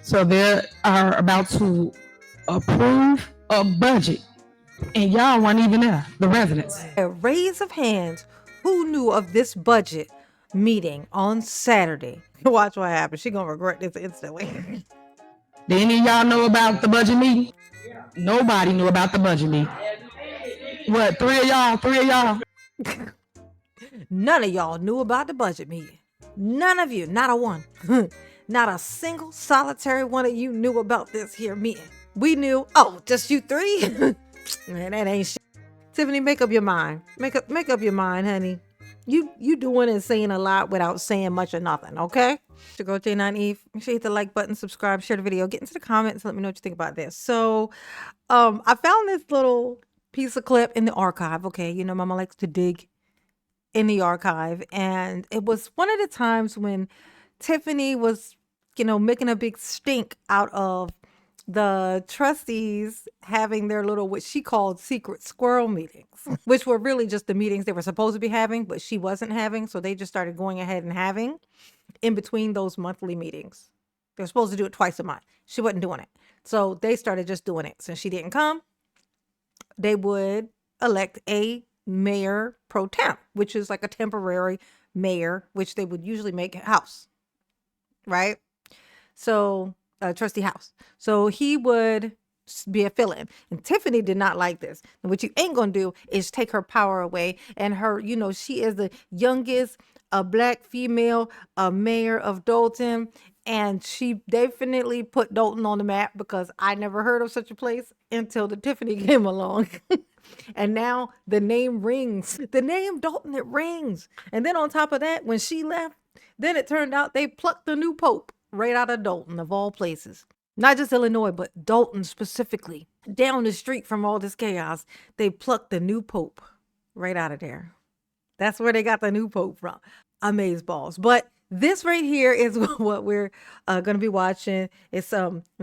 So they are about to approve a budget, and y'all weren't even there, the residents. A raise of hands, who knew of this budget meeting on Saturday? Watch what happens. She gonna regret this instantly. Did any of y'all know about the budget meeting? Nobody knew about the budget meeting. What, three of y'all? Three of y'all? None of y'all knew about the budget meeting. None of you, not a one. Not a single solitary one of you knew about this here meeting. We knew. Oh, just you three? Man, that ain't shit. Tiffany, make up your mind. Make up your mind, honey. You doing and saying a lot without saying much or nothing, okay? To go J9 Eve, make sure you hit the like button, subscribe, share the video, get into the comments, let me know what you think about this. So, I found this little piece of clip in the archive. Okay, you know, Mama likes to dig in the archive, and it was one of the times when Tiffany was, you know, making a big stink out of the trustees having their little, what she called secret squirrel meetings, which were really just the meetings they were supposed to be having, but she wasn't having. So they just started going ahead and having in between those monthly meetings. They're supposed to do it twice a month. She wasn't doing it. So they started just doing it. Since she didn't come, they would elect a mayor pro temp, which is like a temporary mayor, which they would usually make House, right? So Trustee House. So he would be a fill-in. And Tiffany did not like this. And what you ain't gonna do is take her power away. And her, you know, she is the youngest black female mayor of Dalton. And she definitely put Dalton on the map, because I never heard of such a place until the Tiffany came along. And now the name rings. The name Dalton, it rings. And then on top of that, when she left, then it turned out they plucked the new pope right out of Dalton, of all places. Not just Illinois, but Dalton specifically. Down the street from all this chaos, they plucked the new pope right out of there. That's where they got the new pope from. Amazeballs. But this right here is what we're going to be watching. It's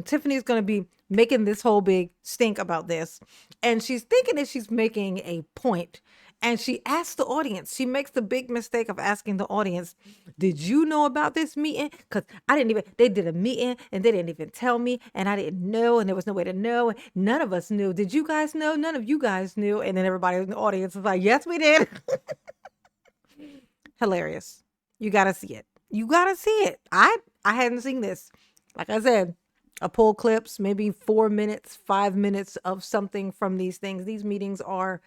Tiffany's going to be making this whole big stink about this. And she's thinking that she's making a point. And she asks the audience, she makes the big mistake of asking the audience, did you know about this meeting? Because they did a meeting and they didn't even tell me, and I didn't know, and there was no way to know. And none of us knew. Did you guys know? None of you guys knew. And then everybody in the audience was like, yes, we did. Hilarious. You got to see it. You got to see it. I hadn't seen this. Like I said, I pull clips, maybe 4 minutes, 5 minutes of something from these things. These meetings are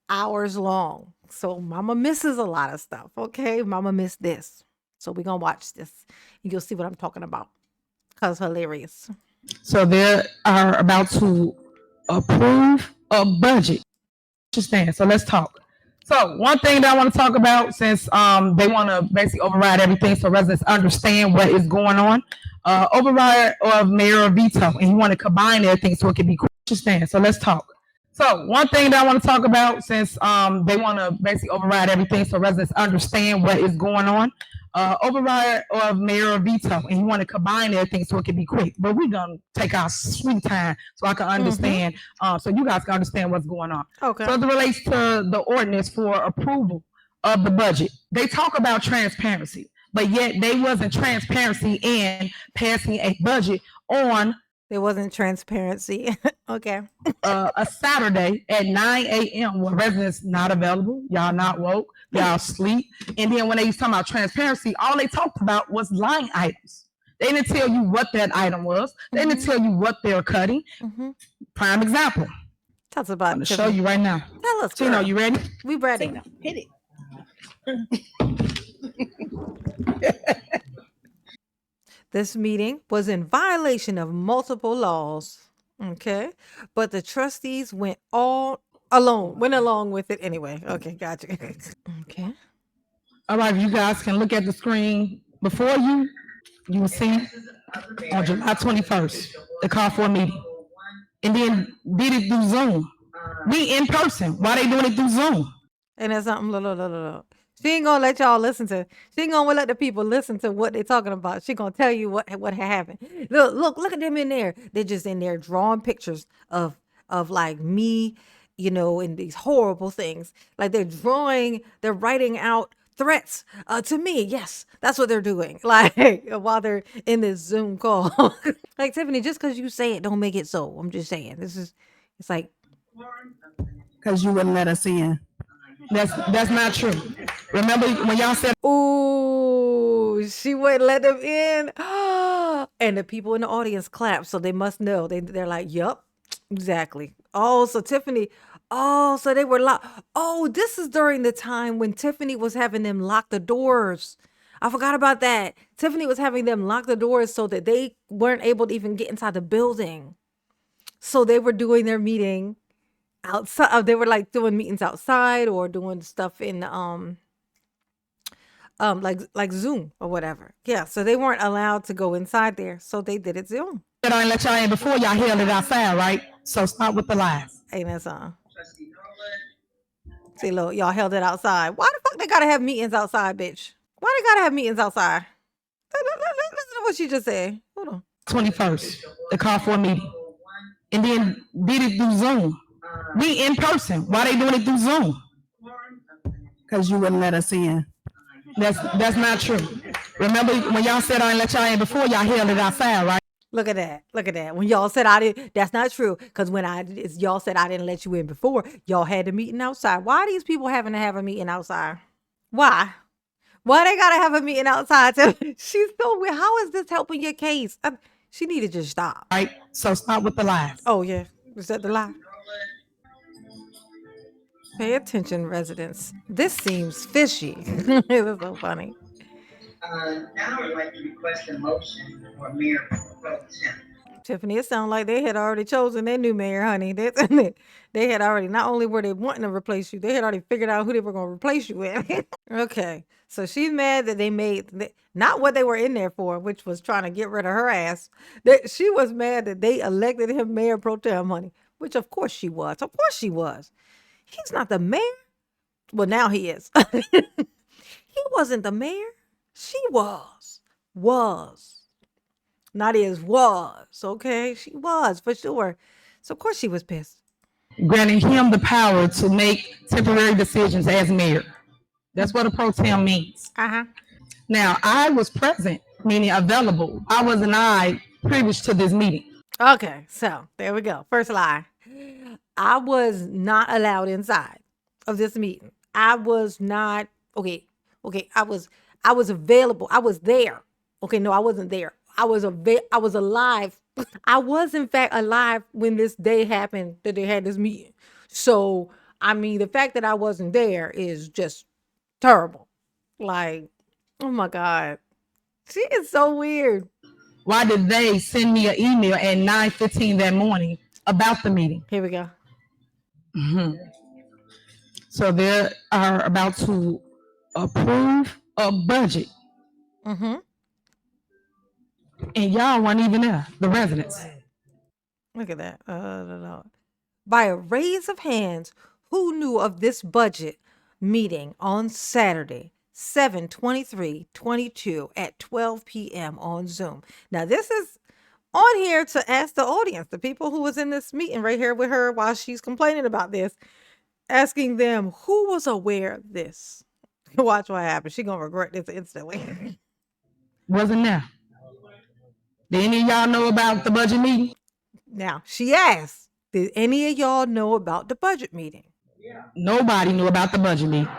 hours long. So mama misses a lot of stuff. Okay. Mama missed this. So we're going to watch this and you'll see what I'm talking about. Because hilarious. So they are about to approve a budget. Understand? So let's talk. So one thing that I want to talk about, since they want to basically override everything so residents understand what is going on, override of mayor veto, and you want to combine everything so it can be quick. Understand? So let's talk. So one thing that I want to talk about, since they want to basically override everything so residents understand what is going on, override of mayor veto, and you want to combine everything so it can be quick. But we're going to take our sweet time so I can understand, so you guys can understand what's going on. Okay. So as it relates to the ordinance for approval of the budget, they talk about transparency, but yet they wasn't transparency in passing a budget on there wasn't transparency. Okay. a Saturday at 9 a.m. where residents not available, y'all not woke, y'all sleep. And then when they was talking about transparency, all they talked about was line items. They didn't tell you what that item was. They didn't tell you what they're cutting. Prime example. Tell us about it. I'm going to show you right now. Tell us. Tino, you ready? We ready. Tina, hit it. This meeting was in violation of multiple laws. Okay. But the trustees went along with it anyway. Okay, gotcha. Okay. All right, you guys can look at the screen before you. You will see on July 21st, the call for a meeting. And then did it through Zoom. We in person. Why they doing it through Zoom? And that's something, look. She ain't gonna let y'all listen to. She ain't gonna let the people listen to what they're talking about. She gonna tell you what happened. Look at them in there. They're just in there drawing pictures of like me, you know, and these horrible things. Like they're writing out threats to me. Yes, that's what they're doing. Like while they're in this Zoom call. Like Tiffany, just because you say it don't make it so. I'm just saying. It's like because you wouldn't let us in. That's not true. Remember when y'all said, ooh, she wouldn't let them in. And the people in the audience clap, so they must know. They're like, yup, exactly. Oh, so Tiffany, oh, so they were locked. Oh, this is during the time when Tiffany was having them lock the doors. I forgot about that. Tiffany was having them lock the doors so that they weren't able to even get inside the building. So they were doing their meeting outside. They were like doing meetings outside or doing stuff in like Zoom or whatever. Yeah, so they weren't allowed to go inside there, so they did it Zoom. I didn't let y'all in before, y'all held it outside, right? So stop with the lies. Ain't that something? See, look, y'all held it outside. Why the fuck they gotta have meetings outside, bitch? Why they gotta have meetings outside? Listen to what she just said. Hold on. 21st, the call for a meeting. And then did it through Zoom. We in person. Why they doing it through Zoom? Because you wouldn't let us in. That's not true. Remember when y'all said I didn't let y'all in before, y'all held it outside, right? Look at that. Look at that. When y'all said I didn't, that's not true. Because when y'all said I didn't let you in before, y'all had a meeting outside. Why are these people having to have a meeting outside? Why? Why they gotta have a meeting outside? She's so weird. How is this helping your case? She need to just stop. Right. So stop with the lies. Oh yeah, is that the lie? Pay attention, residents. This seems fishy. It is so funny. Now I would like to request a motion for Mayor Pro Tem. Tiffany, it sounds like they had already chosen their new mayor, honey. They had already, not only were they wanting to replace you, they had already figured out who they were going to replace you with. Okay, so she's mad that they made, not what they were in there for, which was trying to get rid of her ass. She was mad that they elected him Mayor Pro Tem, honey, which of course she was. Of course she was. He's not the mayor. Well, now he is. He wasn't the mayor. She was. Not is, was. Okay, she was for sure. So of course she was pissed. Granting him the power to make temporary decisions as mayor. That's what a pro tem means. Now, I was present, meaning available. I wasn't privileged to this meeting. Okay, so there we go. First lie. I was not allowed inside of this meeting. I was not okay. I was available. I was there. Okay, no, I wasn't there. I was alive. I was in fact alive when this day happened that they had this meeting. So, I mean, the fact that I wasn't there is just terrible. Like, oh my God. She is so weird. Why did they send me an email at 9:15 that morning about the meeting? Here we go. So they are about to approve a budget. And y'all weren't even there, the residents. Look at that. By a raise of hands, who knew of this budget meeting on Saturday, 7/23/22 at 12 p.m. on Zoom? Now, this is on here to ask the audience, the people who was in this meeting right here with her while she's complaining about this, asking them who was aware of this. Watch what happens. She's going to regret this instantly. Wasn't there. Did any of y'all know about the budget meeting? Now, she asked, did any of y'all know about the budget meeting? Nobody knew about the budget meeting.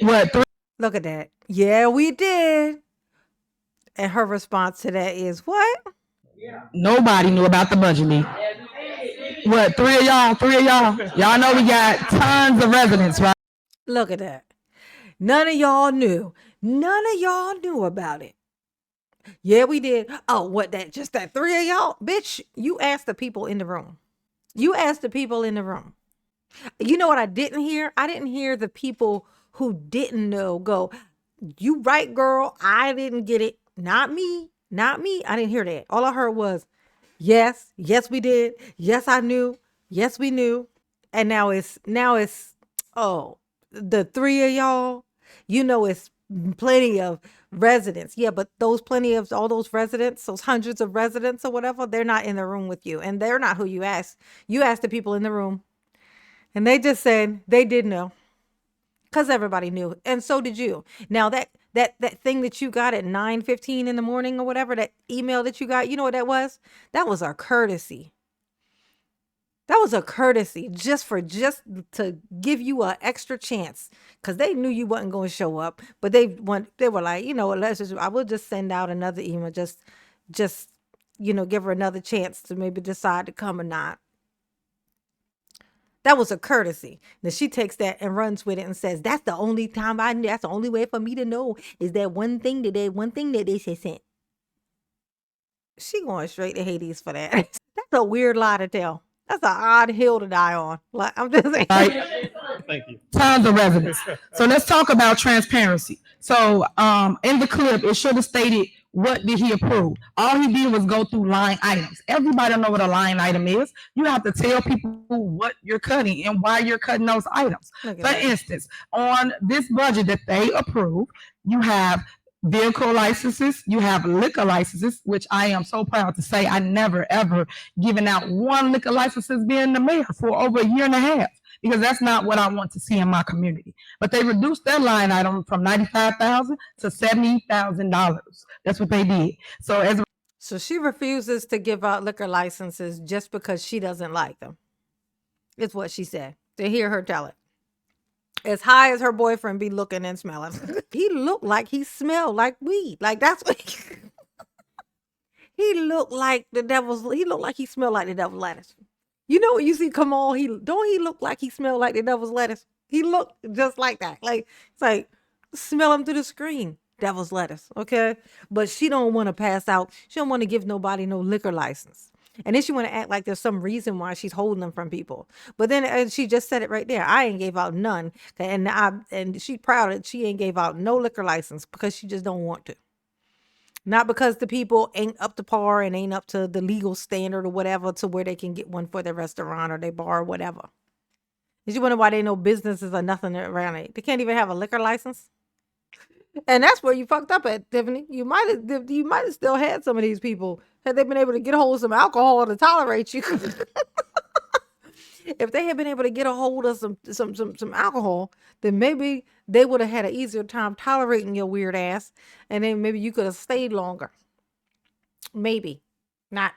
What? Look at that. Yeah, we did. And her response to that is what? Nobody knew about the budget meeting. What? Three of y'all? Y'all know we got tons of residents, right? Look at that. None of y'all knew. None of y'all knew about it. Yeah, we did. Oh, what, that just that three of y'all? Bitch, you asked the people in the room. You asked the people in the room. You know what I didn't hear? I didn't hear the people who didn't know go, you right, girl. I didn't get it. Not me. I didn't hear that. All I heard was, yes, we did. Yes, I knew. Yes, we knew. And now it's, oh, the three of y'all, you know, it's plenty of residents. Yeah, but all those residents, those hundreds of residents or whatever, they're not in the room with you. And they're not who you asked. You asked the people in the room. And they just said they did know. because everybody knew, and so did you. Now that thing that you got at 9:15 in the morning or whatever, that email that you got, you know what that was? That was a courtesy. That was a courtesy just to give you an extra chance, because they knew you wasn't going to show up, but they were like, you know what, I will just send out another email, just give her another chance to maybe decide to come or not. That was a courtesy. Then she takes that and runs with it and says, that's the only way for me to know is that one thing that they sent. She going straight to Hades for that. That's a weird lie to tell. That's an odd hill to die on. Like, I'm just saying. Right? Thank you. Tons of residents. So let's talk about transparency. So in the clip, it should have stated what did he approve. All he did was go through line items. Everybody know what a line item is. You have to tell people what you're cutting and why you're cutting those items. For instance, on this budget that they approved, you have vehicle licenses, you have liquor licenses, which I am so proud to say I never ever given out one liquor license since being the mayor for over a year and a half, because that's not what I want to see in my community. But they reduced their line item from $95,000 to $70,000. That's what they did. So she refuses to give out liquor licenses just because she doesn't like them. It's what she said. To hear her tell it. As high as her boyfriend be looking and smelling. He looked like he smelled like weed. Like, that's what he looked like he looked like he smelled like the devil's lettuce. You know when you see Kamal, he look like he smelled like the devil's lettuce? He looked just like that. Like, it's like, smell him through the screen. Devil's lettuce, okay? But she don't want to pass out. She don't want to give nobody no liquor license. And then she want to act like there's some reason why she's holding them from people. But then she just said it right there. I ain't gave out none. And she's proud that she ain't gave out no liquor license because she just don't want to. Not because the people ain't up to par and ain't up to the legal standard or whatever to where they can get one for their restaurant or their bar or whatever. And she wonder why they know businesses or nothing around it. They can't even have a liquor license. And that's where you fucked up at, Tiffany. You might have still had some of these people had they been able to get a hold of some alcohol to tolerate you. If they had been able to get a hold of some alcohol, then maybe they would have had an easier time tolerating your weird ass, and then maybe you could have stayed longer. Maybe, not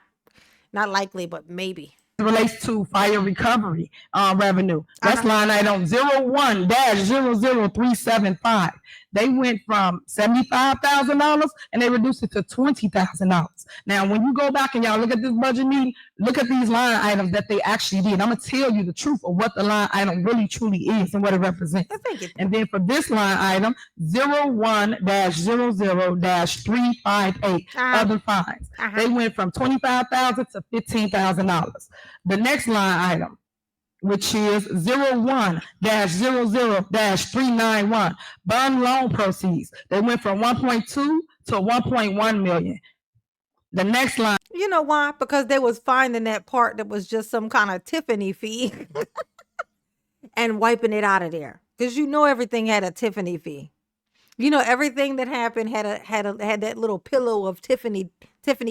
likely, but maybe. Relates to fire recovery revenue. That's line item 01-00375. They went from $75,000 and they reduced it to $20,000. Now, when you go back and y'all look at this budget meeting, look at these line items that they actually did. I'm gonna tell you the truth of what the line item really truly is and what it represents. And then for this line item, 01-00-358, other fines. They went from $25,000 to $15,000. The next line item, which is 01-00-391, bond loan proceeds. They went from 1.2 to 1.1 million. The next line. You know why? Because they was finding that part that was just some kind of Tiffany fee and wiping it out of there. Because everything had a Tiffany fee. Everything that happened had that little pillow of Tiffany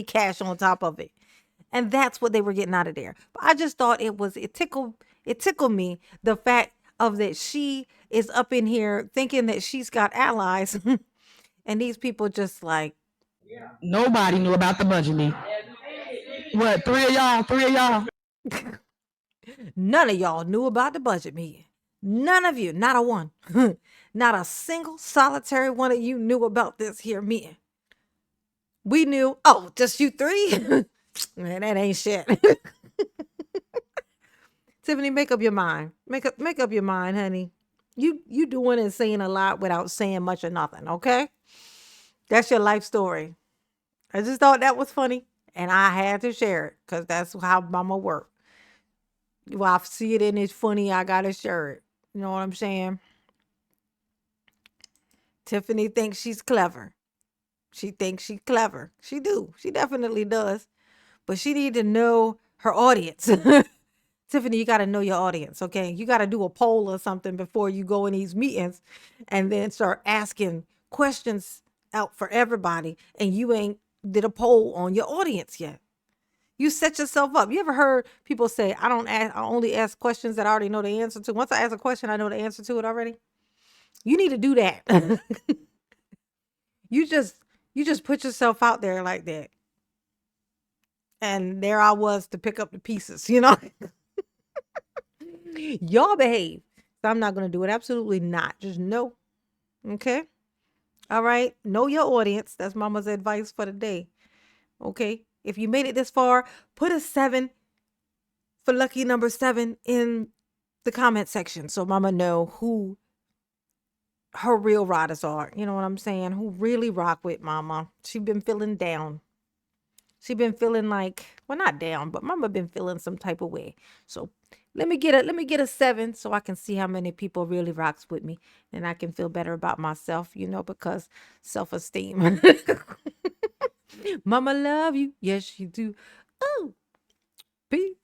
cash on top of it. And that's what they were getting out of there. But I just thought it tickled me, the fact of that she is up in here thinking that she's got allies. And these people just like. Nobody knew about the budget meeting. What, three of y'all? None of y'all knew about the budget meeting. None of you, not a one. Not a single solitary one of you knew about this here meeting. We knew, just you three? Man, that ain't shit. Tiffany, make up your mind. Make up your mind, honey. You doing and saying a lot without saying much or nothing, okay? That's your life story. I just thought that was funny, and I had to share it because that's how mama work. Well, I see it and it's funny, I gotta share it. You know what I'm saying? Tiffany thinks she's clever. She thinks she's clever. She do. She definitely does. But she need to know her audience. Tiffany, you got to know your audience, okay? You got to do a poll or something before you go in these meetings and then start asking questions out for everybody, and you ain't did a poll on your audience yet. You set yourself up. You ever heard people say, I only ask questions that I already know the answer to. Once I ask a question, I know the answer to it already. You need to do that. you just put yourself out there like that. And there I was to pick up the pieces, you know. Y'all behave. So I'm not going to do it. Absolutely not. Just no. Okay. All right. Know your audience. That's mama's advice for the day. Okay. If you made it this far, put a 7 for lucky number 7 in the comment section so mama know who her real riders are. You know what I'm saying? Who really rock with mama. She been feeling down. She been feeling like, well, not down, but mama been feeling some type of way. So let me get a 7 so I can see how many people really rocks with me, and I can feel better about myself, you know, because self-esteem. Mama love you. Yes, she do. Oh, peace.